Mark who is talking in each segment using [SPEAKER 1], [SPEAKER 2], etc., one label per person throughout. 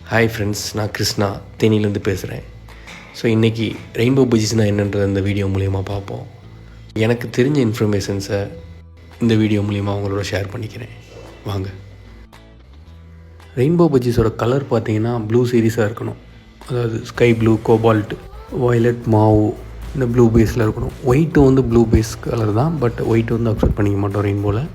[SPEAKER 1] Hi friends, நான் கிருஷ்ணா தேனியிலேருந்து பேசுகிறேன். So இன்றைக்கி ரெயின்போ பஜ்ஜீஸ்னால் என்னன்றதை இந்த வீடியோ மூலிமா பார்ப்போம். எனக்கு தெரிஞ்ச இன்ஃபர்மேஷன்ஸை இந்த வீடியோ மூலிமா அவங்களோட ஷேர் பண்ணிக்கிறேன். வாங்க. ரெயின்போ பஜ்ஜீஸோட கலர் பார்த்தீங்கன்னா ப்ளூ சீரீஸாக இருக்கணும். அதாவது ஸ்கை ப்ளூ, கோபால்ட், வயலட், மாவு, இந்த ப்ளூ பேஸில் இருக்கணும். ஒயிட்டும் வந்து ப்ளூ பேஸ் கலர் தான், பட் ஒயிட் வந்து அக்செப்ட் பண்ணிக்க மாட்டோம் ரெயின்போவில்.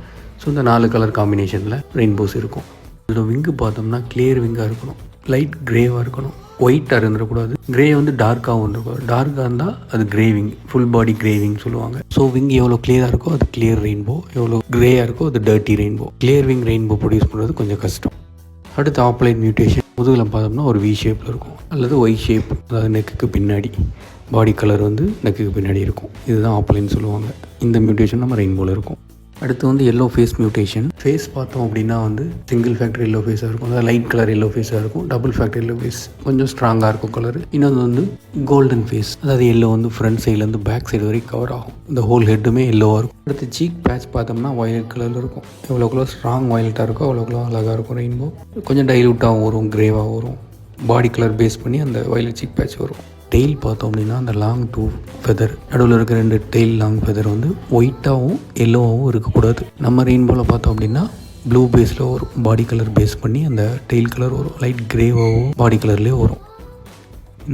[SPEAKER 1] ஸோ இந்த 4 கலர் காம்பினேஷனில் ரெயின்போஸ் இருக்கும். இதோட விங்கு பார்த்தோம்னா கிளியர் விங்காக இருக்கணும், லைட் க்ரேவாக இருக்கணும், ஒயிட்டாக இருந்துடக்கூடாது. க்ரே வந்து டார்க்காகவும் இருந்துருக்கூடாது. டார்க்காக இருந்தால் அது க்ரேவிங், ஃபுல் பாடி க்ரேவிங் சொல்லுவாங்க. ஸோ விங் எவ்வளோ கிளியராக இருக்கோ அது கிளியர் ரெயின்போ, எவ்வளோ க்ரேயாக இருக்கோ அது dirty rainbow. Clear wing rainbow produce பண்ணுறது கொஞ்சம் கஷ்டம். அடுத்து ஆப்லைன் மியூட்டேஷன். முதுகில் பார்த்தோம்னா ஒரு வி ஷேப்பில் இருக்கும் அல்லது ஒய் ஷேப், அதாவது நெக்குக்கு பின்னாடி பாடி கலர் வந்து நெக்குக்கு பின்னாடி இருக்கும். இதுதான் ஆப்லைன் சொல்லுவாங்க. இந்த மியூட்டேஷன் நம்ம ரெயின்போவில் இருக்கும். அடுத்து வந்து எல்லோ ஃபேஸ் மியூட்டேஷன். ஃபேஸ் பார்த்தோம் அப்படின்னா வந்து சிங்கிள் ஃபேக்டர் எல்லோ ஃபேஸாக இருக்கும், அதாவது லைட் கலர் எல்லோ ஃபேஸாக இருக்கும். டபுள் ஃபேக்டர் எல்லோ ஃபேஸ் கொஞ்சம் ஸ்ட்ராங்காக இருக்கும் கலர். இன்னொன்று வந்து கோல்டன் ஃபேஸ், அதாவது எல்லோ வந்து ஃப்ரண்ட் சைட்லேருந்து பேக் சைடு வரைக்கும் கவர் ஆகும். இந்த ஹோல் ஹெட்டுமே எல்லோவாக இருக்கும். அடுத்து சீக் பேட்ச் பார்த்தோம்னா வயலட் கலரில் இருக்கும். எவ்வளோக்குள்ள ஸ்ட்ராங் வயலட்டாக இருக்கோ அவ்வளோக்குள்ள அழகாக இருக்கும் ரெயின்போ. கொஞ்சம் டைலூட்டாகவும் வரும், க்ரேவாக வரும். பாடி கலர் பேஸ் பண்ணி அந்த வயலட் சீக் பேட்ச் வரும். டெய்ல் பார்த்தோம் அப்படின்னா அந்த லாங் 2 ஃபெதர், நடுவில் இருக்கிற 2 டெய்ல் லாங் ஃபெதர் வந்து ஒயிட்டாகவும் எல்லோவாகவும் இருக்கக்கூடாது. நம்ம ரெயின்போவில் பார்த்தோம் அப்படின்னா ப்ளூ பேஸில் வரும். பாடி கலர் பேஸ் பண்ணி அந்த டெய்ல் கலர் வரும், லைட் க்ரேவாகவும் பாடி கலர்லேயே வரும்.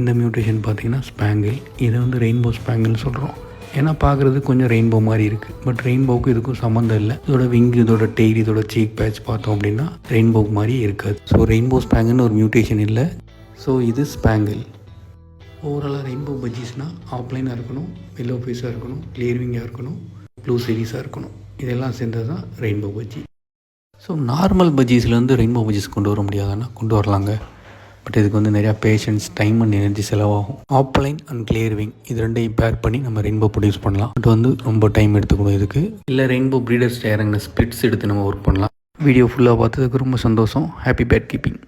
[SPEAKER 1] இந்த மியூட்டேஷன் பார்த்தீங்கன்னா ஸ்பேங்கிள். இதை வந்து ரெயின்போ ஸ்பேங்கிள்னு சொல்கிறோம். ஏன்னா பார்க்குறது கொஞ்சம் ரெயின்போ மாதிரி இருக்குது, பட் ரெயின்போவுக்கு இதுக்கும் சம்மந்தம் இல்லை. இதோட விங், இதோட டெய்ல், இதோட சீக் பேட்ச் பார்த்தோம் அப்படின்னா ரெயின்போவுக்கு மாதிரியே இருக்காது. ஸோ ரெயின்போ ஸ்பேங்கிள்னு ஒரு மியூட்டேஷன் இல்லை. ஸோ இது ஸ்பேங்கிள். ஓவராலாக ரெயின்போ பஜ்ஜீஸ்னால் ஆப்லைனாக இருக்கணும், எல்லோ ஃபேஸாக இருக்கணும், கிளியர்விங்காக இருக்கணும், ப்ளூ சீரீஸாக இருக்கணும். இதெல்லாம் சேர்ந்தது தான் ரெயின்போ பஜ்ஜி. ஸோ நார்மல் பஜ்ஜீஸ்லேருந்து ரெயின்போ பஜ்ஜீஸ் கொண்டு வர முடியாதுன்னா கொண்டு வரலாங்க. பட் இதுக்கு வந்து நிறையா பேஷன்ஸ், டைம் அண்ட் எனர்ஜி செலவாகும். ஆப்லைன் அண்ட் கிளியர்விங் இது ரெண்டையும் பேர் பண்ணி நம்ம ரெயின்போ ப்ரொடியூஸ் பண்ணலாம். பட் வந்து ரொம்ப டைம் எடுத்துக்கணும் இதுக்கு. இல்லை ரெயின்போ ப்ரீடர்ஸ் இறங்கின ஸ்பிளிட்ஸ் எடுத்து நம்ம ஒர்க் பண்ணலாம். வீடியோ ஃபுல்லாக பார்த்ததுக்கு ரொம்ப சந்தோஷம். ஹாப்பி பேட் கீப்பிங்.